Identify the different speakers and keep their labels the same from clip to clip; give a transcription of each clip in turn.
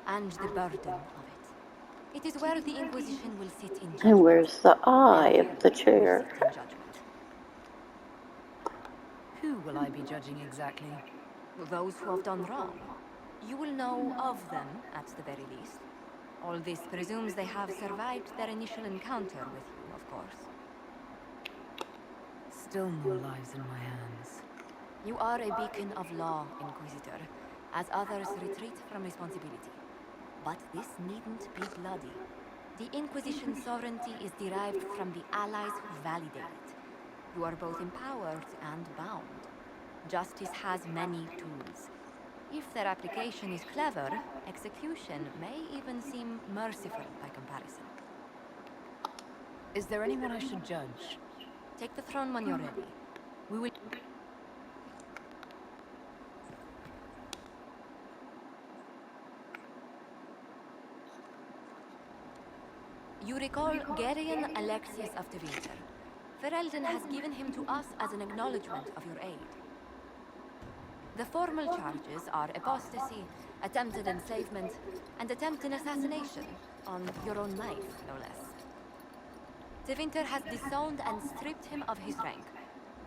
Speaker 1: and the burden of it. It is where the Inquisition will sit in
Speaker 2: And
Speaker 1: judgment.
Speaker 2: where's the eye
Speaker 1: Every
Speaker 2: of the
Speaker 1: will
Speaker 2: chair?
Speaker 1: sit in judgment.
Speaker 3: Who will I be judging exactly?
Speaker 1: Those who have done wrong. You will know of them, at the very least. All this presumes they have survived their initial encounter with you, of course.
Speaker 3: Still more lives in my hands.
Speaker 1: You are a beacon of law, Inquisitor, as others retreat from responsibility. But this needn't be bloody. The Inquisition's sovereignty is derived from the allies who validate it. You are both empowered and bound. Justice has many tools. If their application is clever, execution may even seem merciful by comparison.
Speaker 3: Is there anyone I should judge?
Speaker 1: Take the throne when you're ready. We will... You recall Gerion Alexius of the Winter. Ferelden has given him to us as an acknowledgement of your aid. The formal charges are apostasy, attempted enslavement, and attempted assassination on your own life, no less. De Winter has disowned and stripped him of his rank.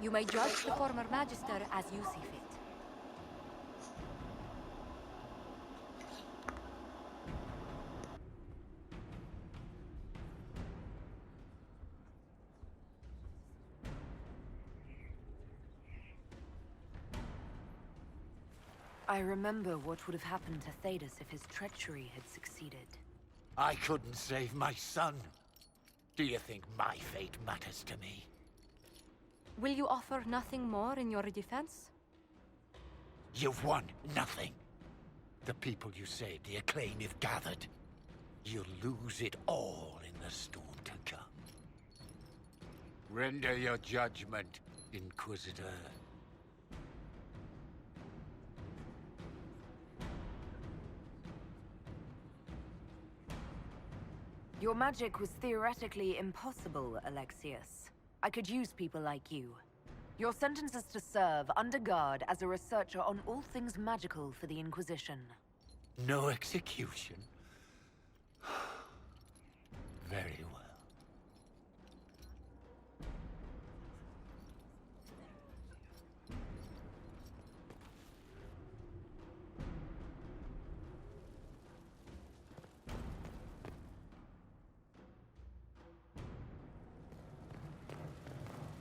Speaker 1: You may judge the former magister as you see fit.
Speaker 3: I remember what would have happened to Thedas if his treachery had succeeded.
Speaker 4: I couldn't save my son. Do you think my fate matters to me?
Speaker 1: Will you offer nothing more in your defense?
Speaker 4: You've won nothing. The people you saved, the acclaim you've gathered. You'll lose it all in the storm to come. Render your judgment, Inquisitor.
Speaker 3: Your magic was theoretically impossible, Alexius. I could use people like you. Your sentence is to serve under guard as a researcher on all things magical for the Inquisition.
Speaker 4: No execution? Very well.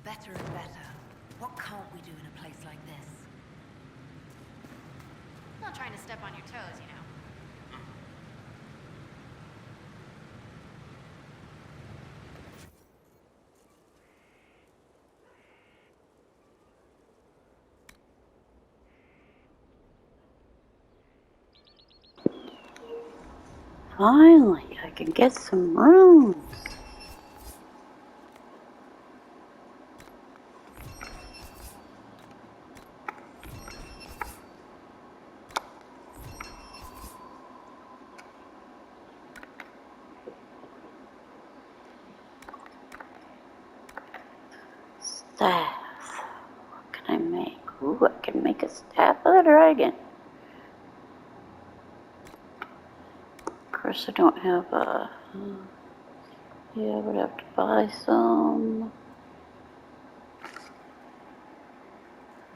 Speaker 3: Better and better. What can't we do in a place like this?
Speaker 5: Not trying to step on your toes, you know.
Speaker 2: Finally, I can get some rooms. Staff. What can I make? Ooh, I can make a staff of the dragon. Of course, I don't have a... yeah, I would have to buy some.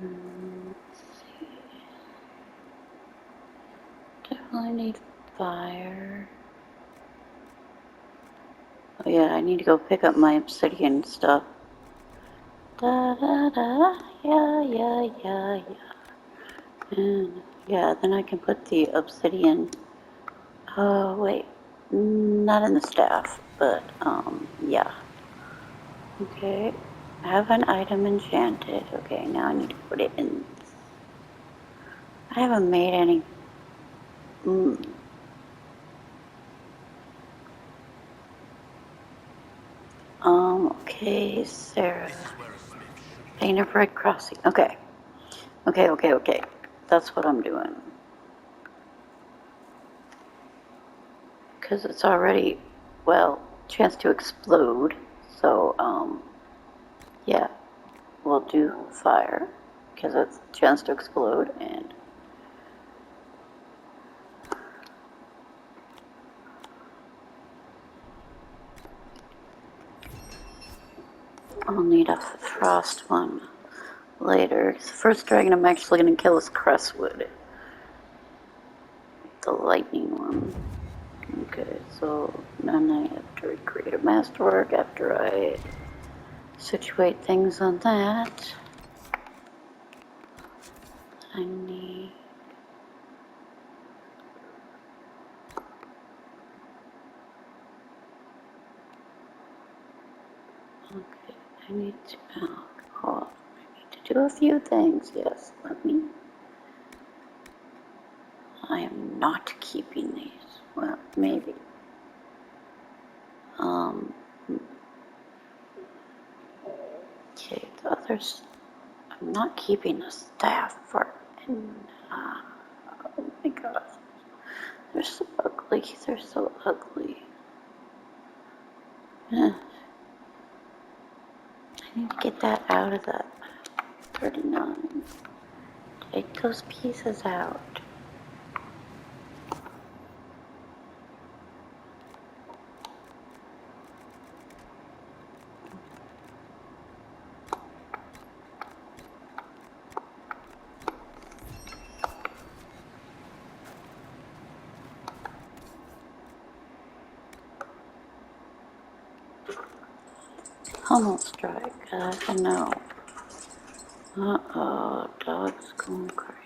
Speaker 2: Let's see. Definitely need fire. Oh yeah, I need to go pick up my obsidian stuff. Da da da, yeah, yeah, yeah, yeah. And yeah, then I can put the obsidian. Oh, wait. Not in the staff, but, yeah. Okay. I have an item enchanted. Okay, now I need to put it in. I haven't made any. Okay, Sarah. Paint of Red Crossing. Okay. Okay. That's what I'm doing. Because it's already, well, chance to explode. So, yeah. We'll do fire. Because it's chance to explode. And I'll need a frost one later. The first dragon I'm actually going to kill is Crestwood. The lightning one. Okay, so then I have to recreate a masterwork after I situate things on that. I need... Okay, I need to... Oh, I need to do a few things. Yes, let me... I am not keeping these. Well, maybe. Okay, the others... I'm not keeping the staff for... oh my gosh. They're so ugly. They're so ugly. I need to get that out of the 39. Take those pieces out. Almost strike. I know. Uh-oh, dog's going crazy.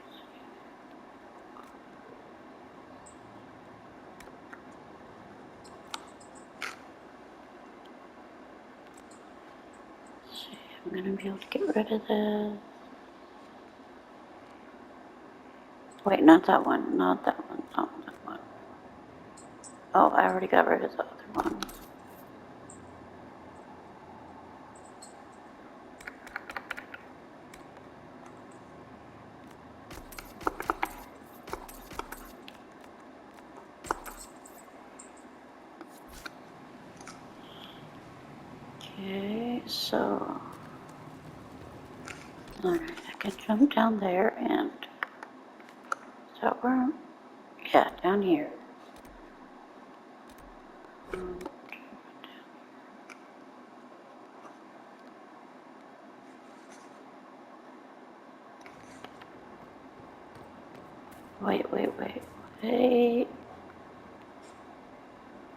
Speaker 2: Let's see, I'm gonna be able to get rid of this. Wait, not that one, not that one, not that one. Oh, I already got rid of the other one. Okay, so... Alright, I can jump down there and... Is that where I'm... Yeah, down here. Wait. Wait.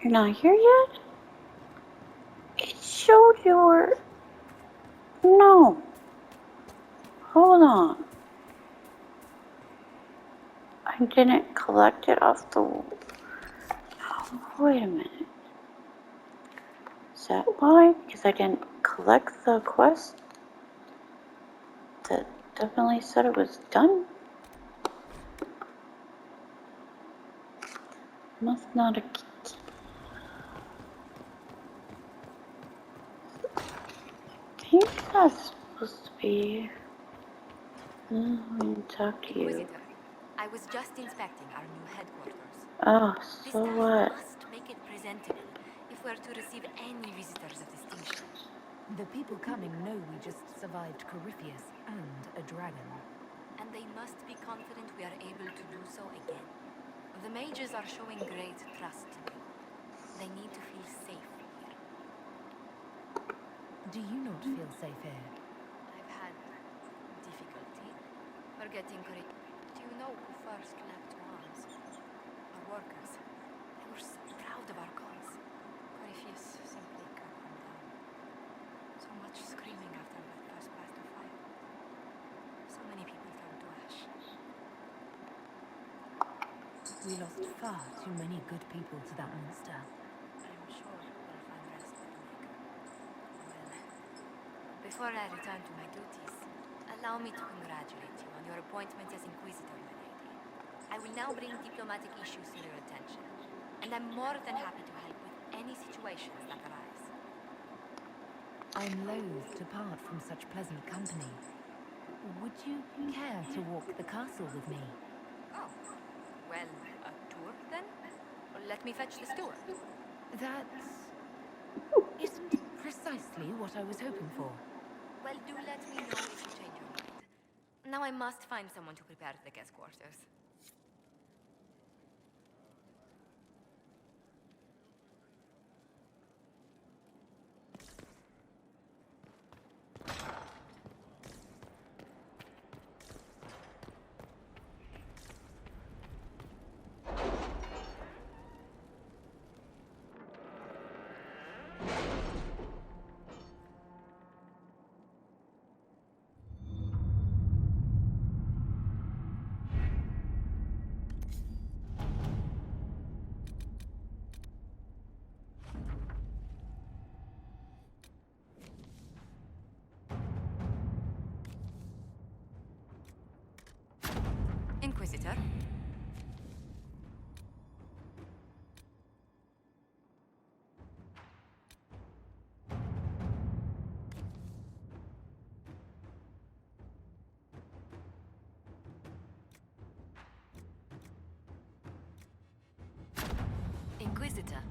Speaker 2: You're not here yet? It showed your... No. Hold on. I didn't collect it off the... Oh, wait a minute. Is that why? Because I didn't collect the quest that definitely said it was done? Must not have... I think that's supposed to be... I need to talk to you.
Speaker 1: Inquisitor, I was just inspecting our new headquarters.
Speaker 2: Oh,
Speaker 1: This
Speaker 2: so
Speaker 1: staff
Speaker 2: what?
Speaker 1: must make it presentable if we're to receive any visitors of distinction.
Speaker 3: The people coming know we just survived Corypheus and a dragon.
Speaker 1: And they must be confident we are able to do so again. The mages are showing great trust in you. They need to feel safe here.
Speaker 3: Do you not feel safe here?
Speaker 1: I've had difficulty forgetting correct. Do you know who first leapt to arms? Our workers. They were so proud of our cause. Corypheus simply cut them down. So much screaming after that first blast of fire. So many people turned to ash.
Speaker 3: We lost far too many good people to that monster.
Speaker 1: I'm sure we'll find rest with the Maker. Well, before I return to my duties, allow me to congratulate you on your appointment as Inquisitor, my lady. I will now bring diplomatic issues to your attention, and I'm more than happy to help with any situations that arise.
Speaker 3: I'm loath to part from such pleasant company. Would you care to walk the castle with me?
Speaker 1: Oh, well, a tour then? Well, let me fetch the steward.
Speaker 3: That isn't precisely what I was hoping for.
Speaker 1: Well, do let me know if you change your mind. Now I must find someone to prepare the guest quarters.
Speaker 3: Inquisitor.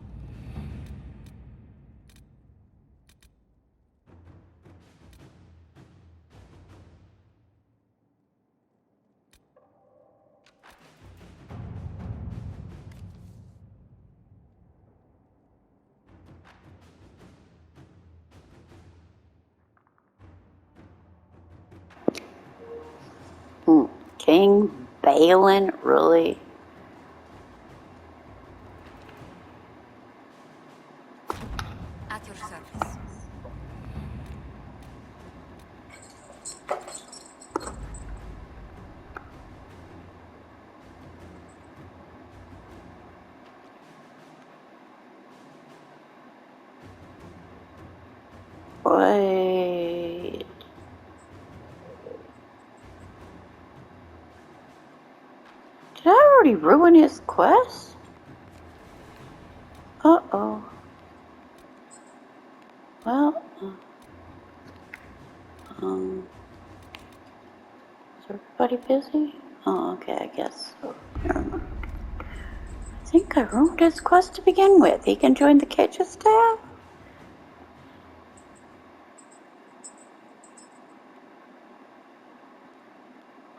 Speaker 2: King Balin, really?
Speaker 1: At your service.
Speaker 2: Wait. Did I already ruin his quest? Uh-oh. Well, is everybody busy? Oh, okay, I guess so. Never mind. I think I ruined his quest to begin with. He can join the Kitchen staff?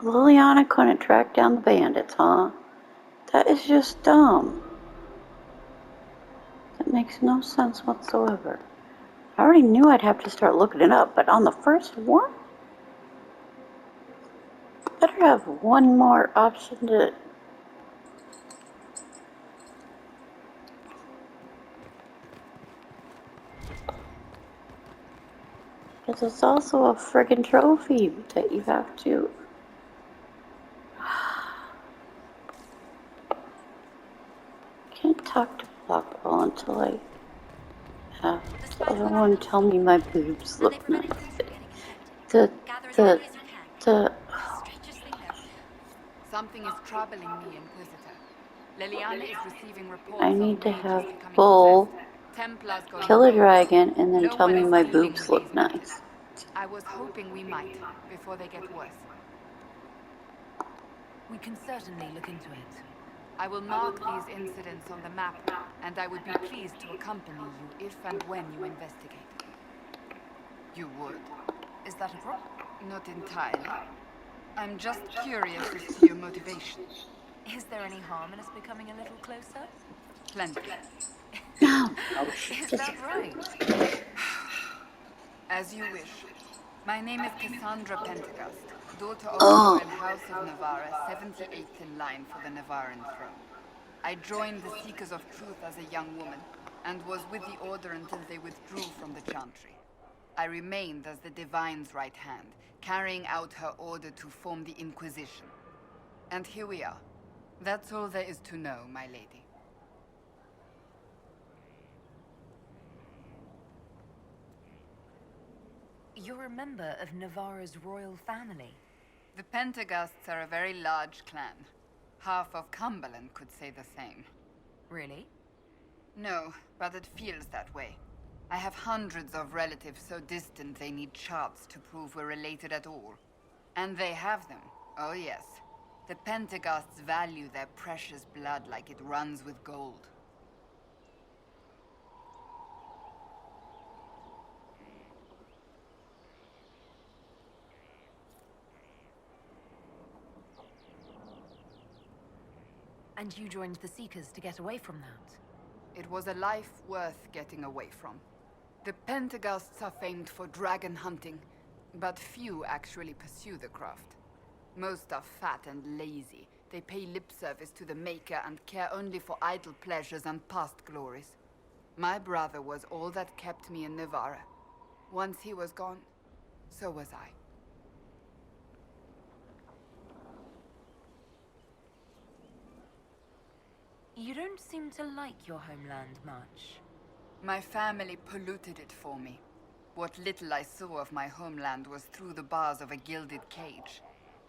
Speaker 2: Liliana couldn't track down the bandits, huh? That is just dumb. That makes no sense whatsoever. I already knew I'd have to start looking it up, but on the first one? Better have one more option to... Because it's also a friggin' trophy that you have to... Can't talk to Blackwell until I have the other one tell me my boobs look nice. The...
Speaker 6: Something is troubling me, Inquisitor. Liliana is receiving reports
Speaker 2: I
Speaker 6: of
Speaker 2: need to
Speaker 6: mages
Speaker 2: have
Speaker 6: becoming
Speaker 2: Bull
Speaker 6: possessed, Templars going
Speaker 2: kill a
Speaker 6: rogue.
Speaker 2: dragon and then
Speaker 6: No
Speaker 2: tell
Speaker 6: one
Speaker 2: me
Speaker 6: is
Speaker 2: my
Speaker 6: dealing
Speaker 2: boobs
Speaker 6: with
Speaker 2: look
Speaker 6: these matters.
Speaker 2: nice.
Speaker 6: I was hoping we might, before they get worse.
Speaker 3: We can certainly look into it.
Speaker 6: I will mark these incidents on the map, and I would be pleased to accompany you if and when you investigate. You would?
Speaker 3: Is that a problem?
Speaker 6: Not entirely. I'm just curious as to your motivation.
Speaker 3: Is there any harm in us becoming a little closer?
Speaker 6: Plenty.
Speaker 2: No,
Speaker 3: Is that right?
Speaker 6: As you wish. My name is Cassandra Pentecost, daughter of the
Speaker 2: Oh.
Speaker 6: Royal House of Navarra, 78th in line for the Navarran throne. I joined the Seekers of Truth as a young woman, and was with the Order until they withdrew from the Chantry. I remained as the Divine's right hand, carrying out her order to form the Inquisition. And here we are. That's all there is to know, my lady.
Speaker 3: You're a member of Navarra's royal family.
Speaker 6: The Pentecosts are a very large clan. Half of Cumberland could say the same.
Speaker 3: Really?
Speaker 6: No, but it feels that way. I have hundreds of relatives so distant they need charts to prove we're related at all. And they have them. Oh yes. The Pentecosts value their precious blood like it runs with gold.
Speaker 3: And you joined the Seekers to get away from that?
Speaker 6: It was a life worth getting away from. The Pentecosts are famed for dragon hunting, but few actually pursue the craft. Most are fat and lazy. They pay lip service to the Maker and care only for idle pleasures and past glories. My brother was all that kept me in Navarra. Once he was gone, so was I.
Speaker 3: You don't seem to like your homeland much.
Speaker 6: My family polluted it for me. What little I saw of my homeland was through the bars of a gilded cage.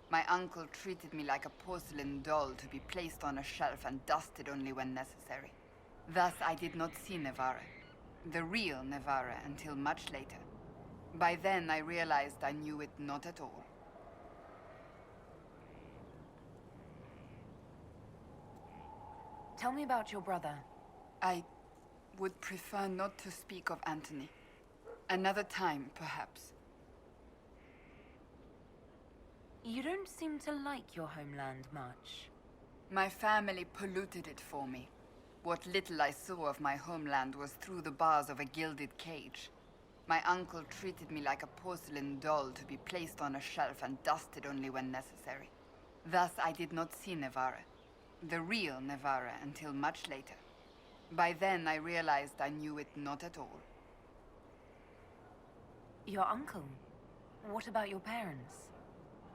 Speaker 6: My uncle treated me like a porcelain doll to be placed on a shelf and dusted only when necessary. Thus I did not see Navarra, the real Navarra, until much later. By then I realized I knew it not at all.
Speaker 3: Tell me about your brother.
Speaker 6: I would prefer not to speak of Anthony. Another time, perhaps.
Speaker 3: You don't seem to like your homeland much.
Speaker 6: My family polluted it for me. What little I saw of my homeland was through the bars of a gilded cage. My uncle treated me like a porcelain doll to be placed on a shelf and dusted only when necessary. Thus, I did not see Navarra, the real Navarra, until much later. By then, I realized I knew it not at all.
Speaker 3: Your uncle? What about your parents?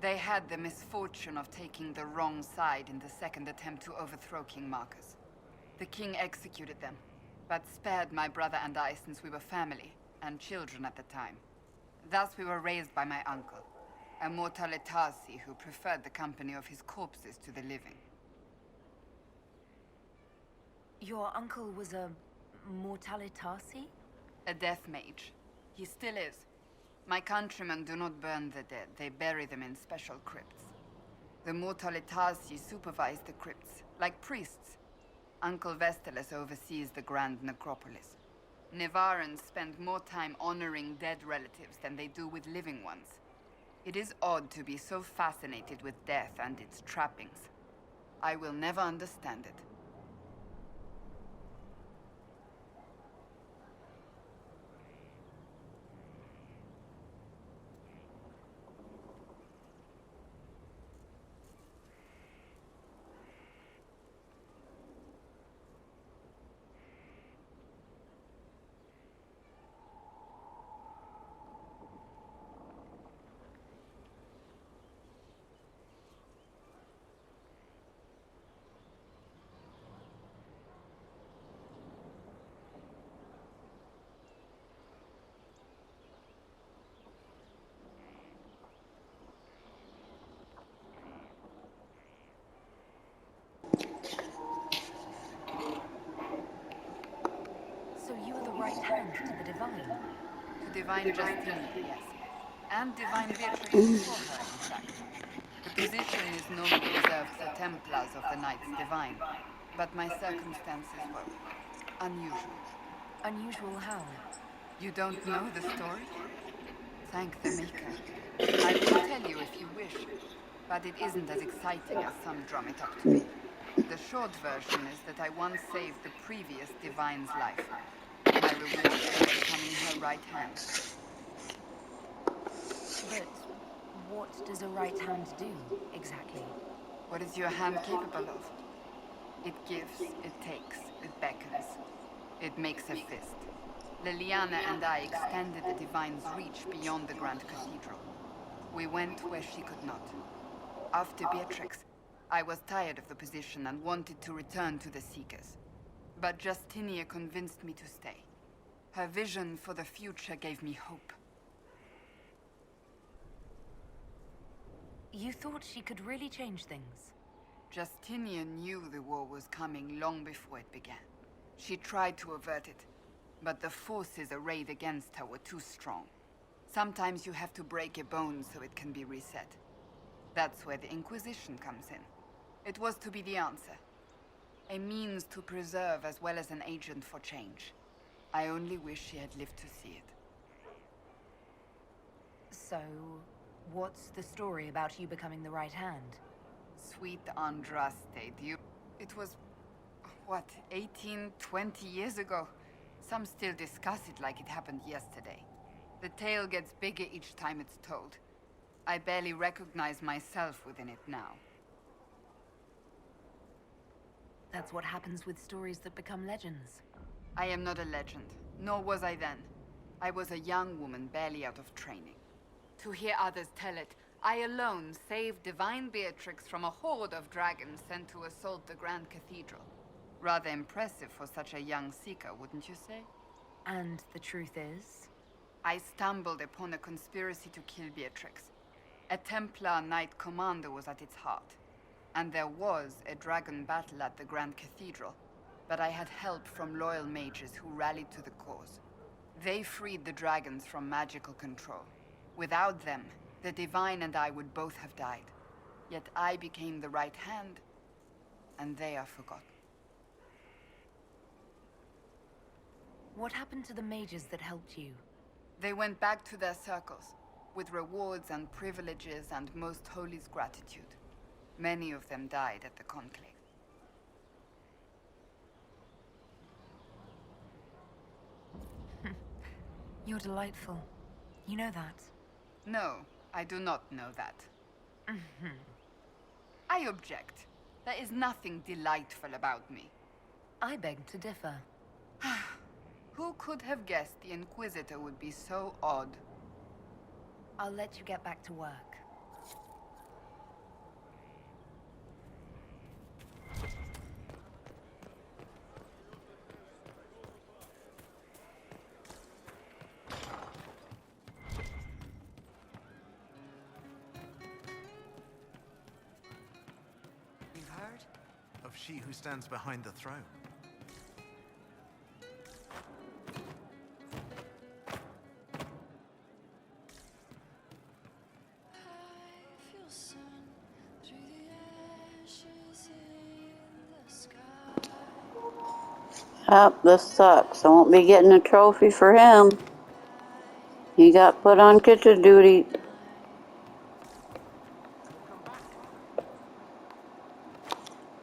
Speaker 6: They had the misfortune of taking the wrong side in the second attempt to overthrow King Marcus. The king executed them, but spared my brother and I since we were family, and children at the time. Thus we were raised by my uncle, a mortale Tarsi who preferred the company of his corpses to the living.
Speaker 3: Your uncle was a mortale Tarsi?
Speaker 6: A death mage. He still is. My countrymen do not burn the dead, they bury them in special crypts. The mortale Tarsi supervise the crypts, like priests. Uncle Vestalis oversees the grand necropolis. Nevarans spend more time honoring dead relatives than they do with living ones. It is odd to be so fascinated with death and its trappings. I will never understand it.
Speaker 3: So you are the right hand to the divine?
Speaker 6: To Divine Justine, yes. And Divine Beatrix before her, in fact. The position is normally reserved for Templars of the Knights Divine, but my circumstances were unusual.
Speaker 3: Unusual how?
Speaker 6: You don't know the story? Thank the Maker. I will tell you if you wish, but it isn't as exciting as some drum it up to be. The short version is that I once saved the previous Divine's life. My reward for becoming her right hand.
Speaker 3: But what does a right hand do, exactly?
Speaker 6: What is your hand capable of? It gives, it takes, it beckons. It makes a fist. Liliana and I extended the Divine's reach beyond the Grand Cathedral. We went where she could not. After Beatrix, I was tired of the position and wanted to return to the Seekers. But Justinia convinced me to stay. Her vision for the future gave me hope.
Speaker 3: You thought she could really change things?
Speaker 6: Justinia knew the war was coming long before it began. She tried to avert it, but the forces arrayed against her were too strong. Sometimes you have to break a bone so it can be reset. That's where the Inquisition comes in. It was to be the answer. A means to preserve as well as an agent for change. I only wish she had lived to see it.
Speaker 3: So, what's the story about you becoming the right hand?
Speaker 6: Sweet Andraste, It was, what, 18, 20 years ago? Some still discuss it like it happened yesterday. The tale gets bigger each time it's told. I barely recognize myself within it now.
Speaker 3: That's what happens with stories that become legends.
Speaker 6: I am not a legend, nor was I then. I was a young woman barely out of training. To hear others tell it, I alone saved Divine Beatrix from a horde of dragons sent to assault the Grand Cathedral. Rather impressive for such a young seeker, wouldn't you say?
Speaker 3: And the truth is?
Speaker 6: I stumbled upon a conspiracy to kill Beatrix. A Templar Knight Commander was at its heart. And there was a dragon battle at the Grand Cathedral, but I had help from loyal mages who rallied to the cause. They freed the dragons from magical control. Without them, the Divine and I would both have died. Yet I became the right hand, and they are forgotten.
Speaker 3: What happened to the mages that helped you?
Speaker 6: They went back to their circles, with rewards and privileges and Most Holy's gratitude. Many of them died at the conclave.
Speaker 3: You're delightful. You know that.
Speaker 6: No, I do not know that. I object. There is nothing delightful about me.
Speaker 3: I beg to differ.
Speaker 6: Who could have guessed the Inquisitor would be so odd?
Speaker 3: I'll let you get back to work.
Speaker 6: You've heard?
Speaker 7: Of she who stands behind the throne.
Speaker 2: Oh, this sucks. I won't be getting a trophy for him. He got put on kitchen duty.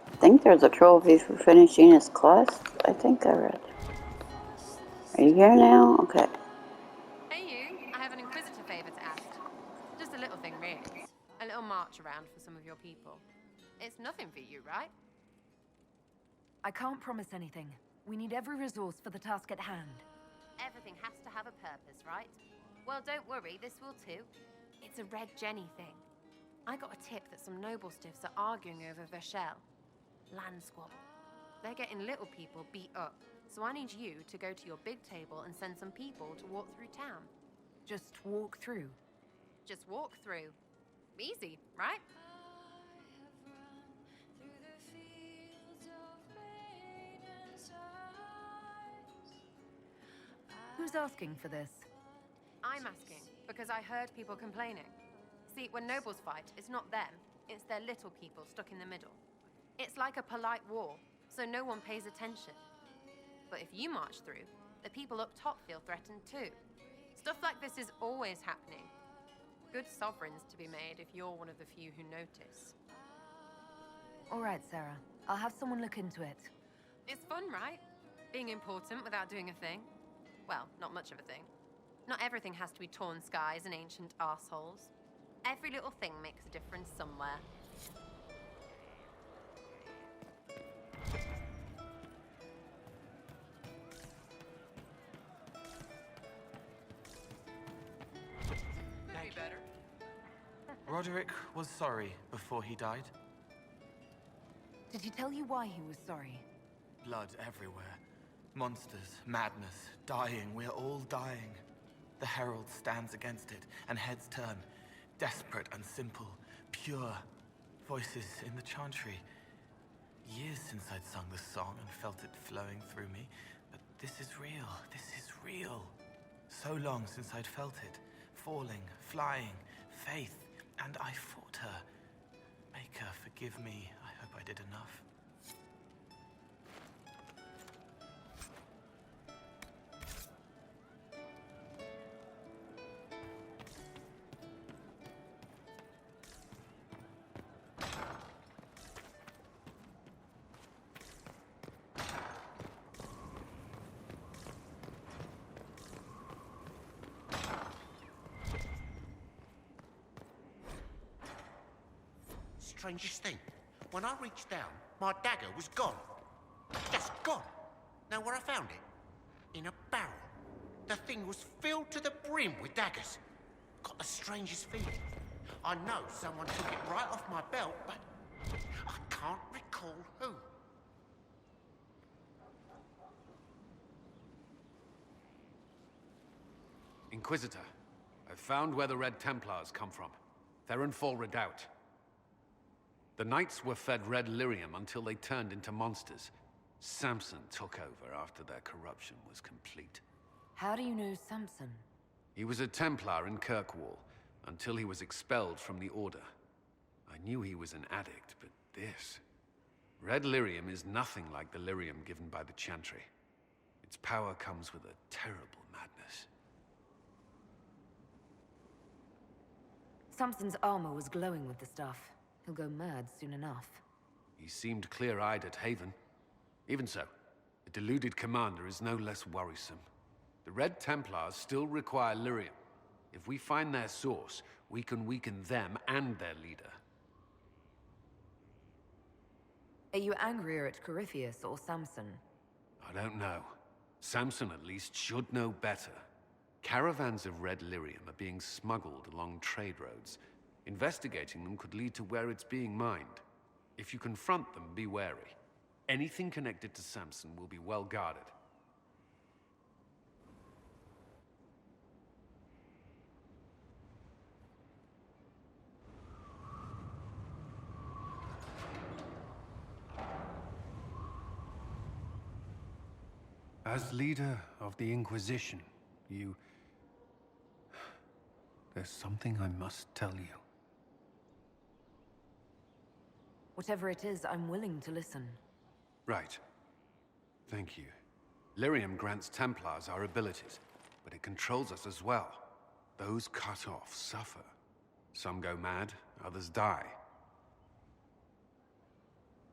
Speaker 2: I think there's a trophy for finishing his quest. I think I read. Are you here now? Okay.
Speaker 5: Hey you, I have an Inquisitor favor to ask. Just a little thing really. A little march around for some of your people. It's nothing for you, right?
Speaker 3: I can't promise anything. We need every resource for the task at hand.
Speaker 5: Everything has to have a purpose, right? Well, don't worry, this will too. It's a Red Jenny thing. I got a tip that some noble stiffs are arguing over Verschel. Land squabble. They're getting little people beat up, so I need you to go to your big table and send some people to walk through town.
Speaker 3: Just walk through.
Speaker 5: Just walk through. Easy, right?
Speaker 3: Who's asking for this?
Speaker 5: I'm asking because I heard people complaining. See, when nobles fight, it's not them, it's their little people stuck in the middle. It's like a polite war, so no one pays attention. But if you march through, the people up top feel threatened too. Stuff like this is always happening. Good sovereigns to be made if you're one of the few who notice.
Speaker 3: All right, Sarah. I'll have someone look into it.
Speaker 5: It's fun, right? Being important without doing a thing. Well, not much of a thing. Not everything has to be torn skies and ancient arseholes. Every little thing makes a difference somewhere.
Speaker 8: Roderick was sorry before he died.
Speaker 3: Did he tell you why he was sorry?
Speaker 8: Blood everywhere. Monsters, madness, dying. We're all dying. The Herald stands against it, and heads turn. Desperate and simple, pure. Voices in the chantry. Years since I'd sung the song and felt it flowing through me. But this is real. This is real. So long since I'd felt it. Falling, flying, faith. And I fought her. Make her forgive me. I hope I did enough.
Speaker 4: Strangest thing, when I reached down, my dagger was gone. Just gone. Know where I found it? In a barrel. The thing was filled to the brim with daggers. Got the strangest feeling. I know someone took it right off my belt, but I can't recall who.
Speaker 9: Inquisitor, I've found where the Red Templars come from. Therenfall Redoubt. The Knights were fed red lyrium until they turned into monsters. Samson took over after their corruption was complete.
Speaker 3: How do you know Samson?
Speaker 9: He was a Templar in Kirkwall, until he was expelled from the Order. I knew he was an addict, but this... Red lyrium is nothing like the lyrium given by the Chantry. Its power comes with a terrible madness.
Speaker 3: Samson's armor was glowing with the stuff. He'll go mad soon enough.
Speaker 9: He seemed clear-eyed at Haven. Even so, the deluded commander is no less worrisome. The Red Templars still require lyrium. If we find their source, we can weaken them and their leader.
Speaker 3: Are you angrier at Corypheus or Samson?
Speaker 9: I don't know. Samson at least should know better. Caravans of red lyrium are being smuggled along trade roads. Investigating them could lead to where it's being mined. If you confront them, be wary. Anything connected to Samson will be well guarded. As leader of the Inquisition, there's something I must tell you.
Speaker 3: Whatever it is, I'm willing to listen.
Speaker 9: Right. Thank you. Lyrium grants Templars our abilities, but it controls us as well. Those cut off suffer. Some go mad, others die.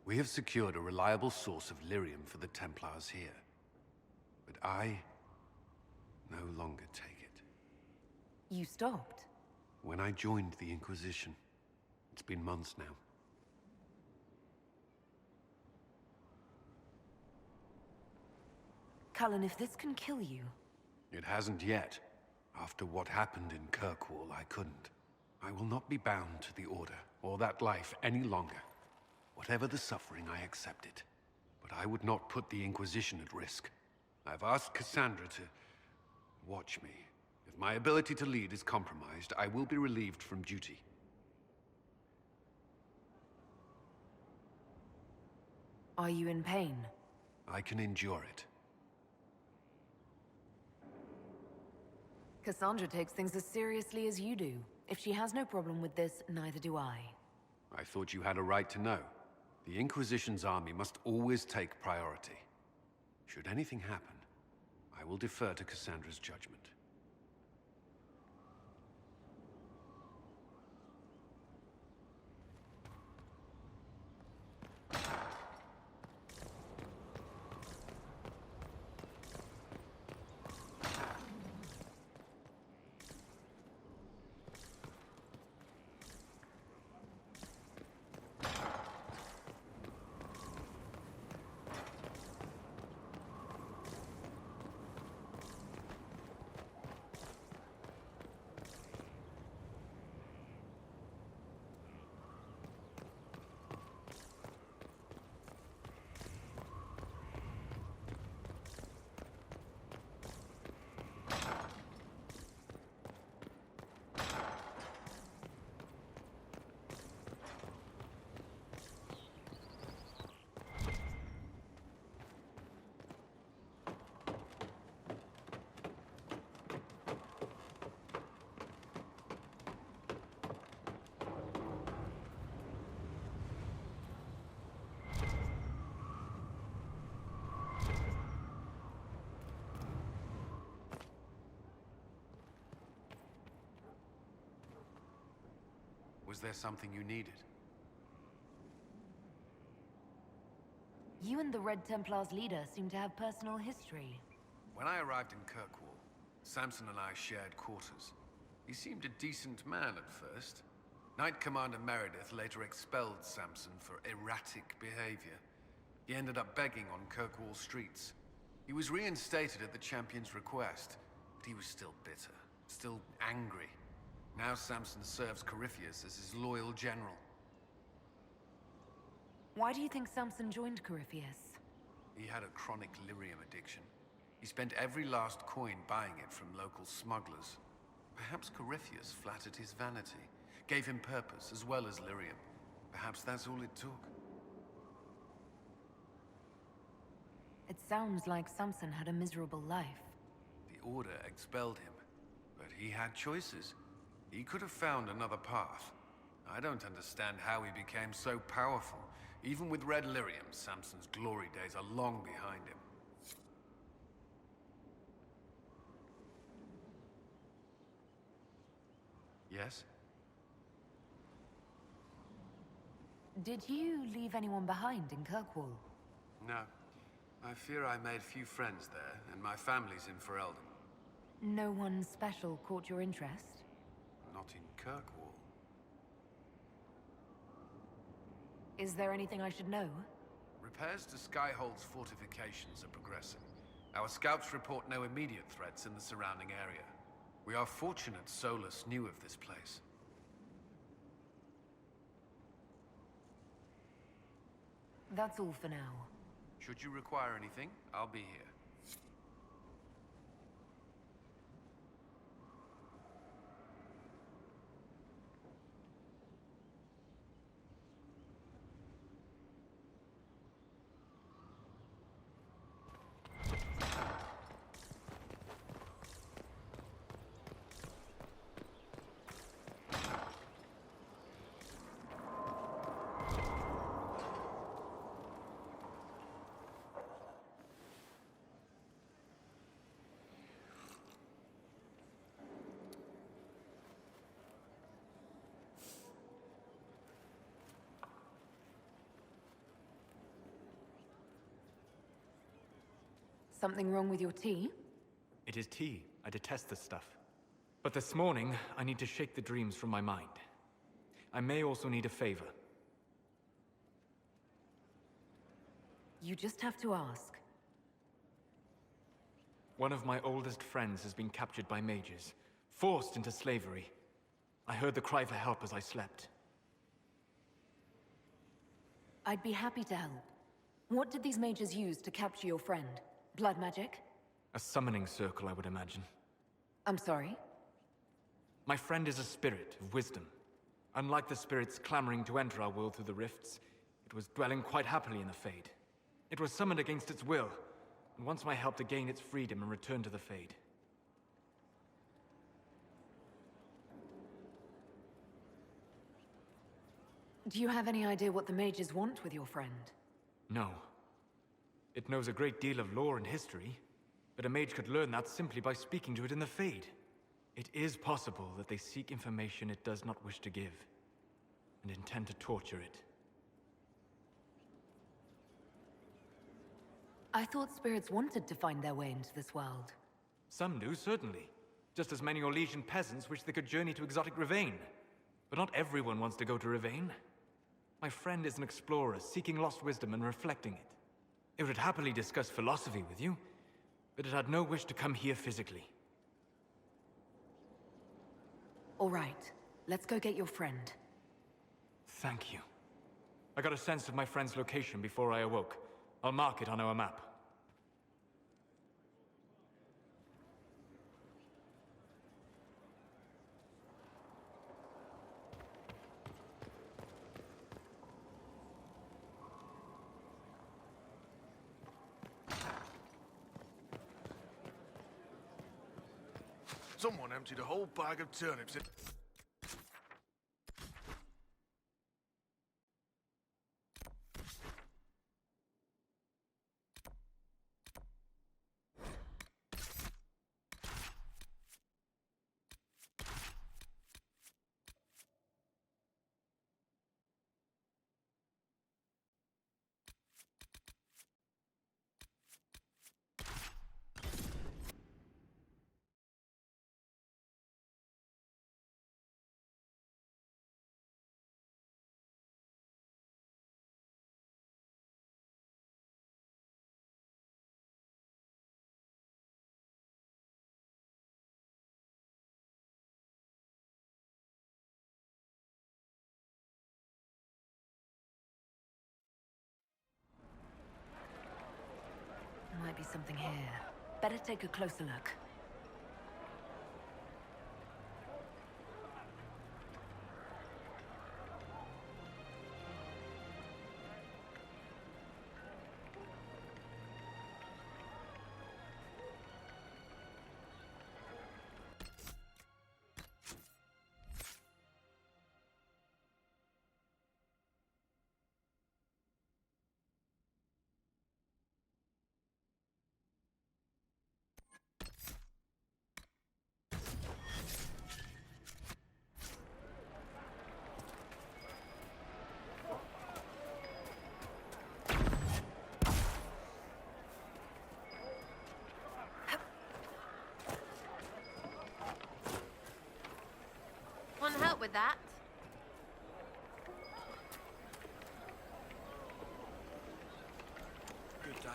Speaker 9: We have secured a reliable source of lyrium for the Templars here. But I no longer take it.
Speaker 3: You stopped?
Speaker 9: When I joined the Inquisition. It's been months now.
Speaker 3: Cullen, if this can kill you...
Speaker 9: It hasn't yet. After what happened in Kirkwall, I couldn't. I will not be bound to the Order, or that life any longer. Whatever the suffering, I accept it. But I would not put the Inquisition at risk. I've asked Cassandra to watch me. If my ability to lead is compromised, I will be relieved from duty.
Speaker 3: Are you in pain?
Speaker 9: I can endure it.
Speaker 3: Cassandra takes things as seriously as you do. If she has no problem with this, neither do I.
Speaker 9: I thought you had a right to know. The Inquisition's army must always take priority. Should anything happen, I will defer to Cassandra's judgment. Was there something you needed?
Speaker 3: You and the Red Templars' leader seem to have personal history.
Speaker 9: When I arrived in Kirkwall, Samson and I shared quarters. He seemed a decent man at first. Knight Commander Meredith later expelled Samson for erratic behavior. He ended up begging on Kirkwall streets. He was reinstated at the Champion's request, but he was still bitter, still angry. Now Samson serves Corypheus as his loyal general.
Speaker 3: Why do you think Samson joined Corypheus?
Speaker 9: He had a chronic lyrium addiction. He spent every last coin buying it from local smugglers. Perhaps Corypheus flattered his vanity, gave him purpose as well as lyrium. Perhaps that's all it took.
Speaker 3: It sounds like Samson had a miserable life.
Speaker 9: The Order expelled him, but he had choices. He could have found another path. I don't understand how he became so powerful. Even with red lyrium, Samson's glory days are long behind him. Yes?
Speaker 3: Did you leave anyone behind in Kirkwall?
Speaker 9: No. I fear I made few friends there, and my family's in Ferelden.
Speaker 3: No one special caught your interest?
Speaker 9: Not in Kirkwall.
Speaker 3: Is there anything I should know?
Speaker 9: Repairs to Skyhold's fortifications are progressing. Our scouts report no immediate threats in the surrounding area. We are fortunate Solus knew of this place.
Speaker 3: That's all for now.
Speaker 9: Should you require anything, I'll be here.
Speaker 3: Something wrong with your tea?
Speaker 10: It is tea. I detest this stuff. But this morning, I need to shake the dreams from my mind. I may also need a favor.
Speaker 3: You just have to ask.
Speaker 10: One of my oldest friends has been captured by mages, forced into slavery. I heard the cry for help as I slept.
Speaker 3: I'd be happy to help. What did these mages use to capture your friend? Blood magic?
Speaker 10: A summoning circle, I would imagine.
Speaker 3: I'm sorry?
Speaker 10: My friend is a spirit of wisdom. Unlike the spirits clamoring to enter our world through the rifts, it was dwelling quite happily in the Fade. It was summoned against its will, and wants my help to gain its freedom and return to the Fade.
Speaker 3: Do you have any idea what the mages want with your friend?
Speaker 10: No. It knows a great deal of lore and history, but a mage could learn that simply by speaking to it in the Fade. It is possible that they seek information it does not wish to give, and intend to torture it.
Speaker 3: I thought spirits wanted to find their way into this world.
Speaker 10: Some do, certainly. Just as many Orlesian peasants wish they could journey to exotic Rivain. But not everyone wants to go to Rivain. My friend is an explorer, seeking lost wisdom and reflecting it. It would happily discuss philosophy with you, but it had no wish to come here physically.
Speaker 3: All right, let's go get your friend.
Speaker 10: Thank you. I got a sense of my friend's location before I awoke. I'll mark it on our map.
Speaker 7: Someone emptied a whole bag of turnips in...
Speaker 3: Might be something here. Better take a closer look.
Speaker 5: with that.
Speaker 7: Good day.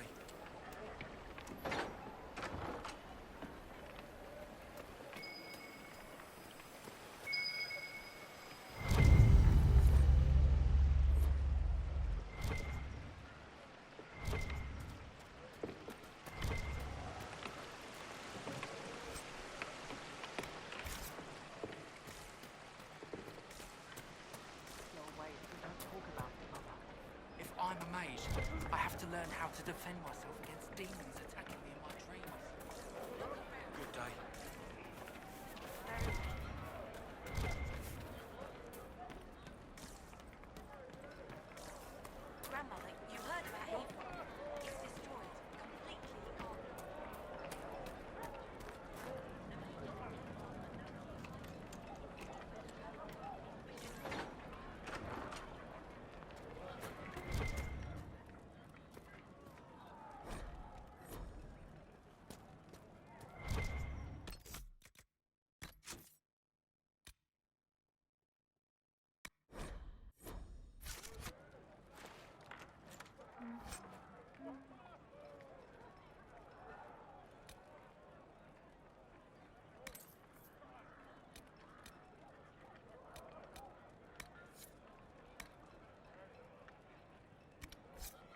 Speaker 11: If I'm a mage, I have to learn how to defend myself against demons attacking me in my dreams.
Speaker 7: Good day.
Speaker 1: Grandmother, you heard about Haven. It's destroyed. Completely gone.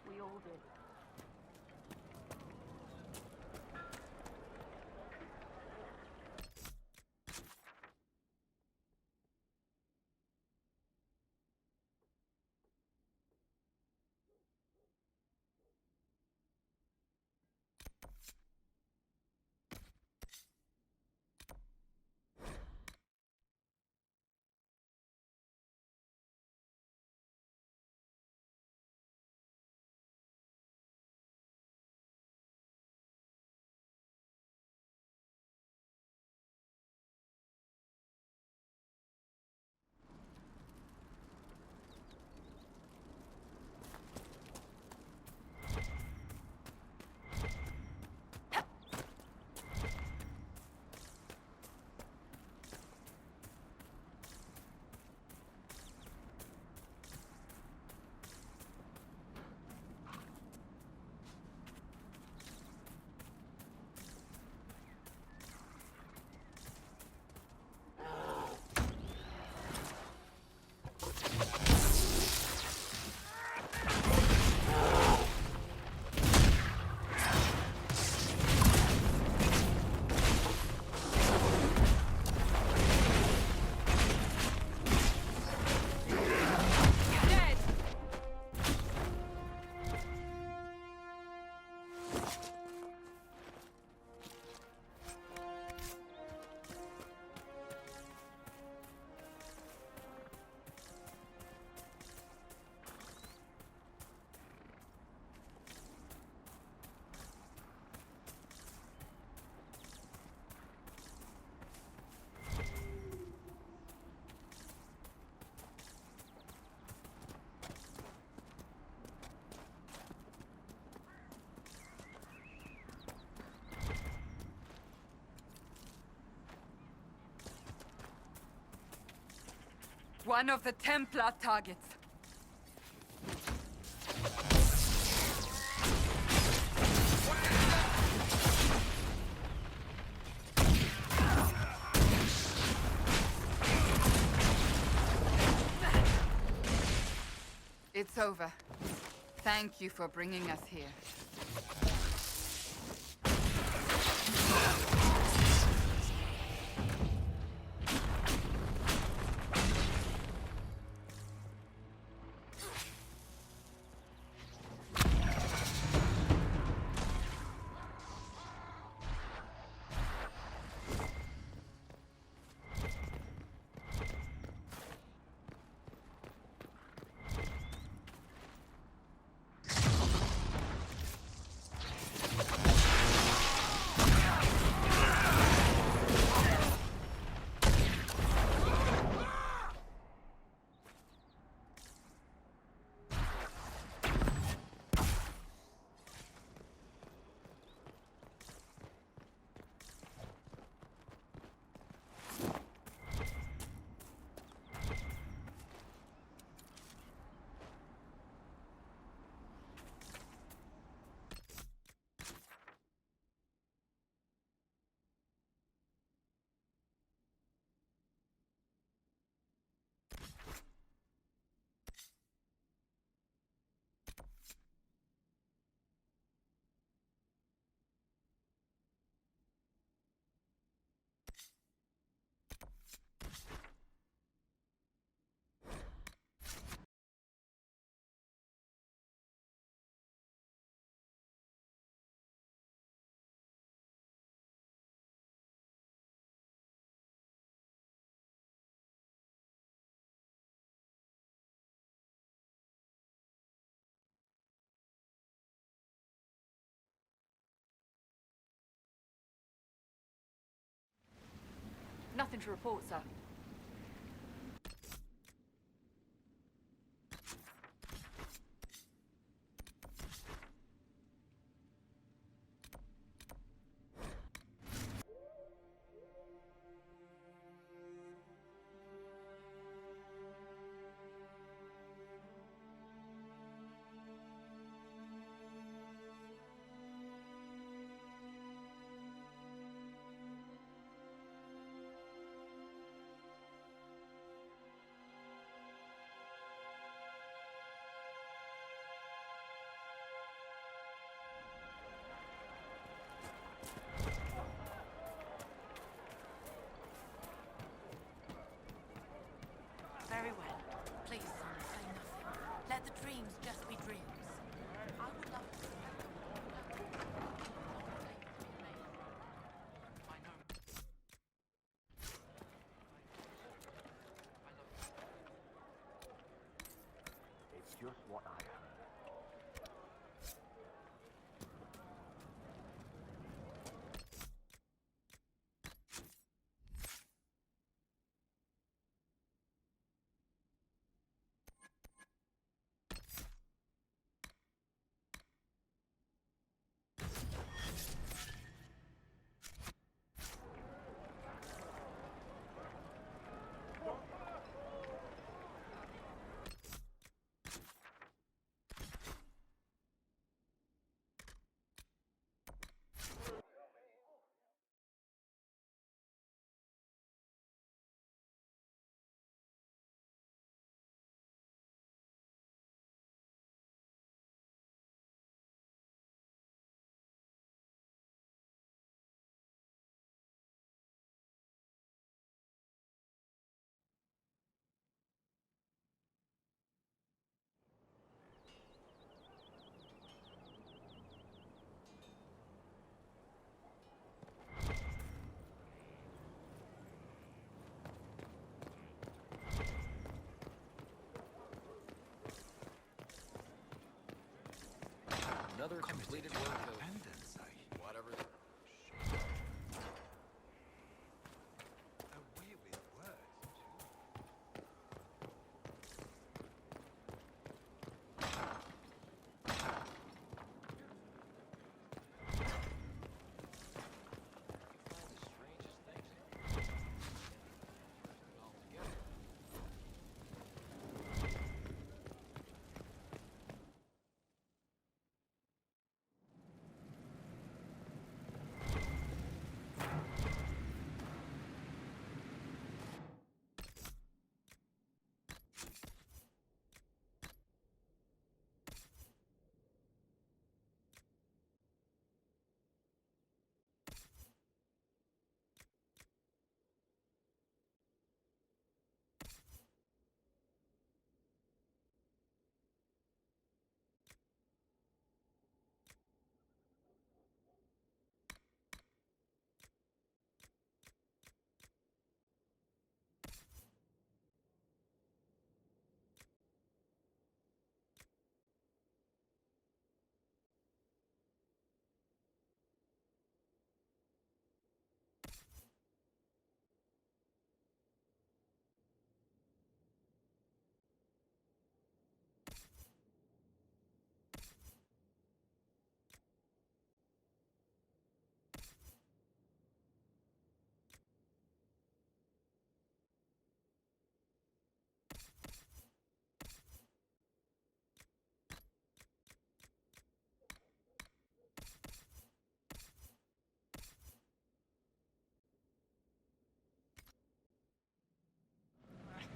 Speaker 1: We all did.
Speaker 6: One of the Templar targets. It's over. Thank you for bringing us here.
Speaker 5: Nothing to report, sir.
Speaker 11: Very well. Please, son, say nothing. Let the dreams just be dreams. I would love to see I know.
Speaker 12: It's just what I heard.
Speaker 7: Another completed work of
Speaker 8: Independence,
Speaker 7: whatever.
Speaker 8: Away with words,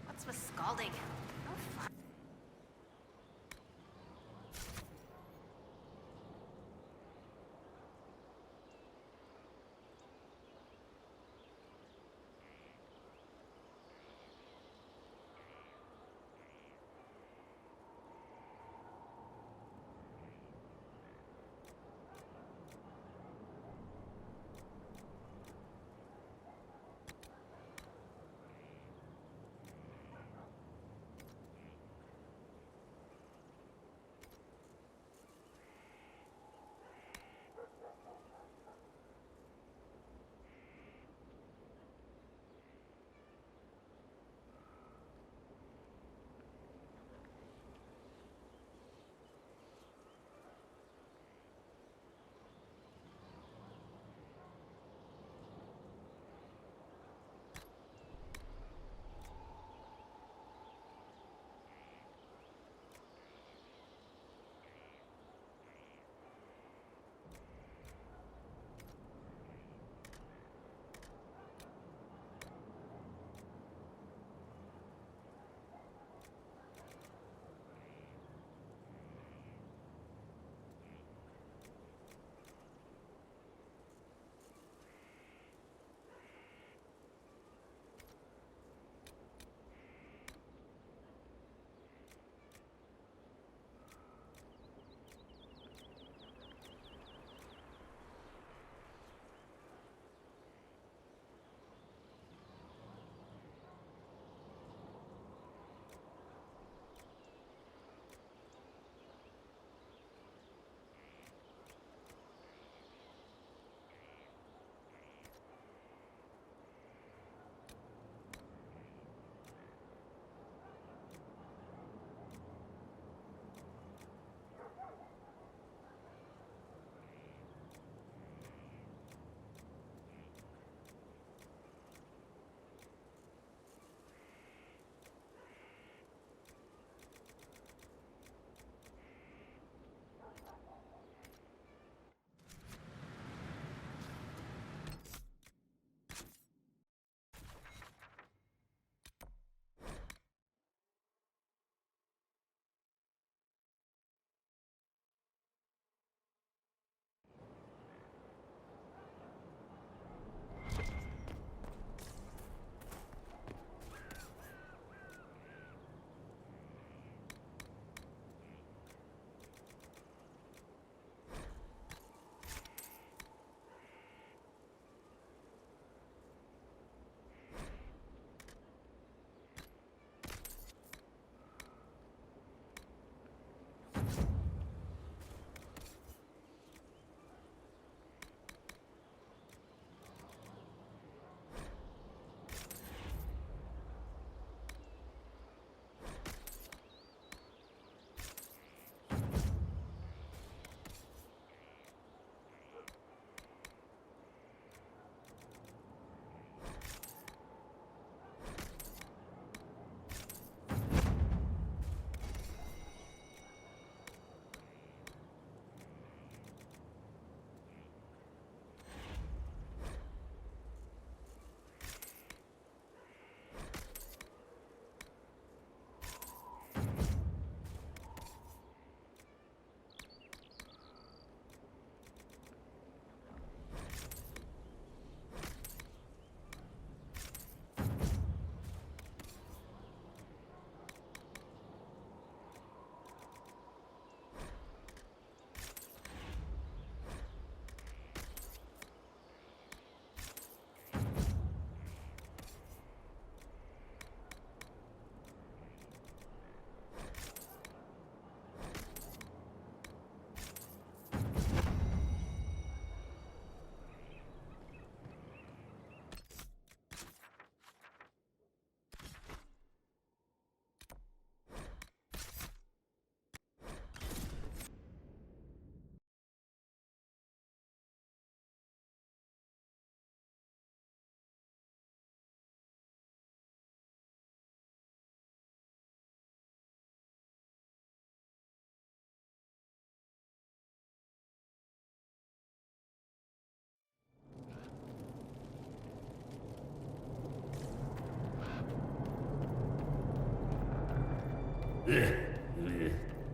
Speaker 5: What's with scalding?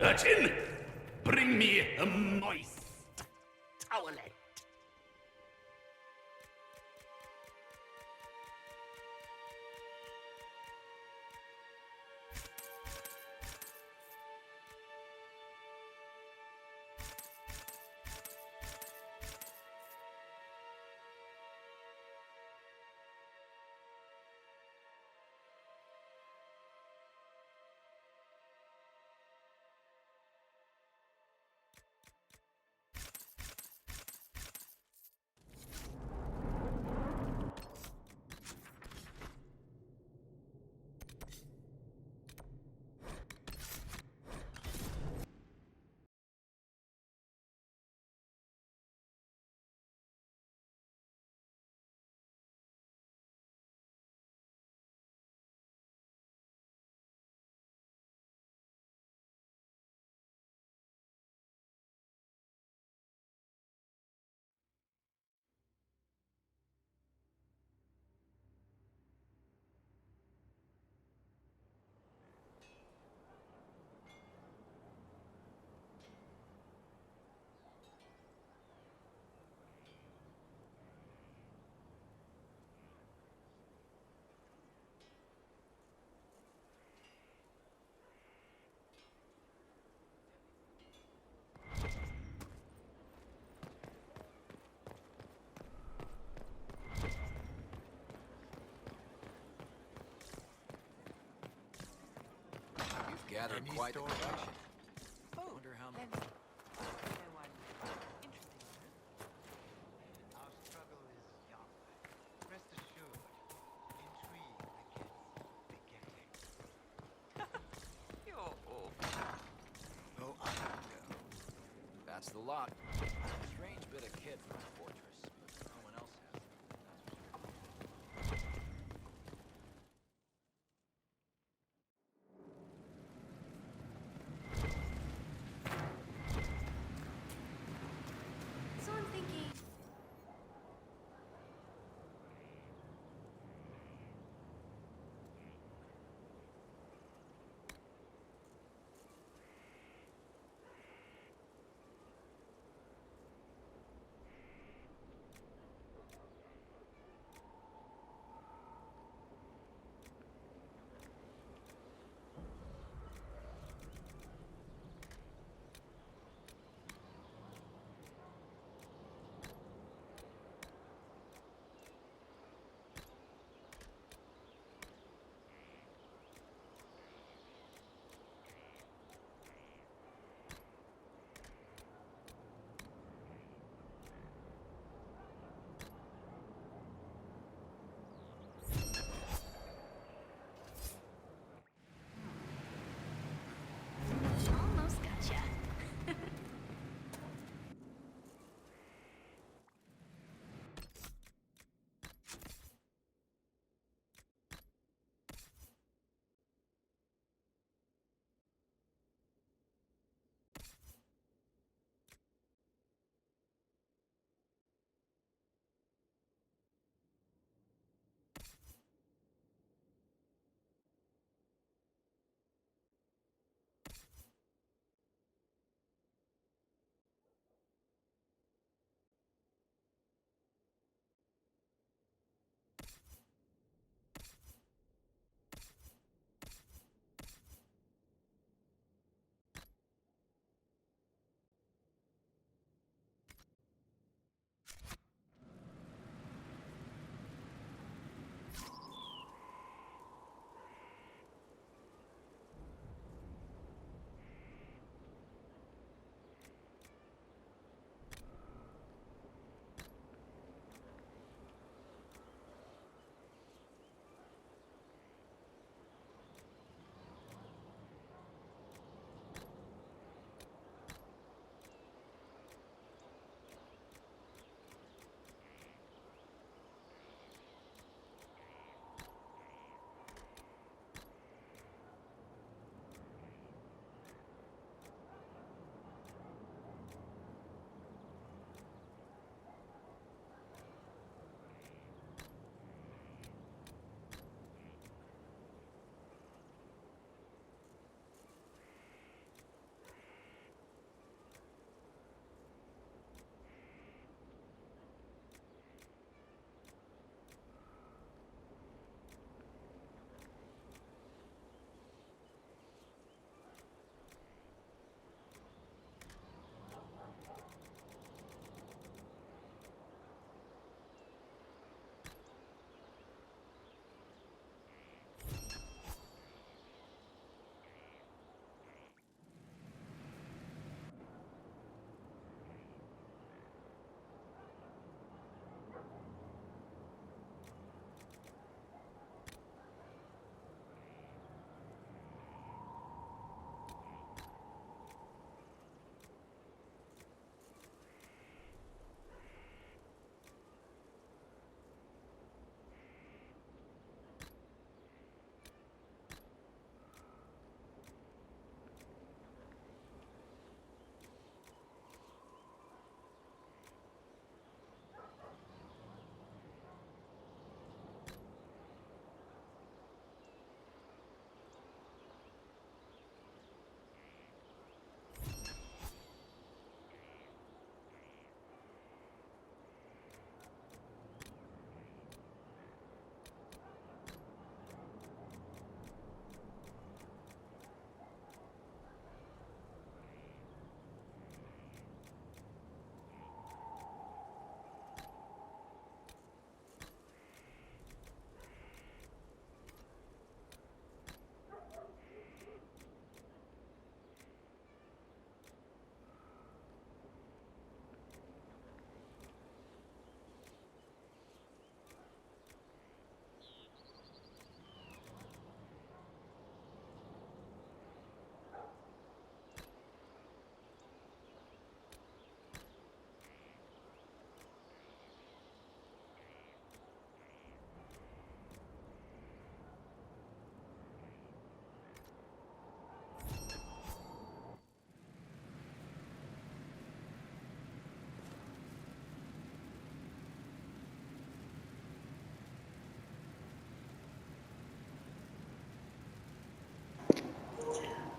Speaker 13: Urchin, bring me a moist towelette.
Speaker 7: You've gathered quite the collection. Wonder how many.
Speaker 14: Our struggle is young. Rest assured, intrigue begets begetting.
Speaker 11: You're awful.
Speaker 7: Oh, I know. That's the lot. Strange bit of kit for a fortress, but no one else has it. That's for sure.
Speaker 1: So I'm thinking...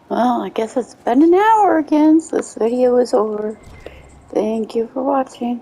Speaker 2: Well, I guess it's been an hour again, so this video is over. Thank you for watching.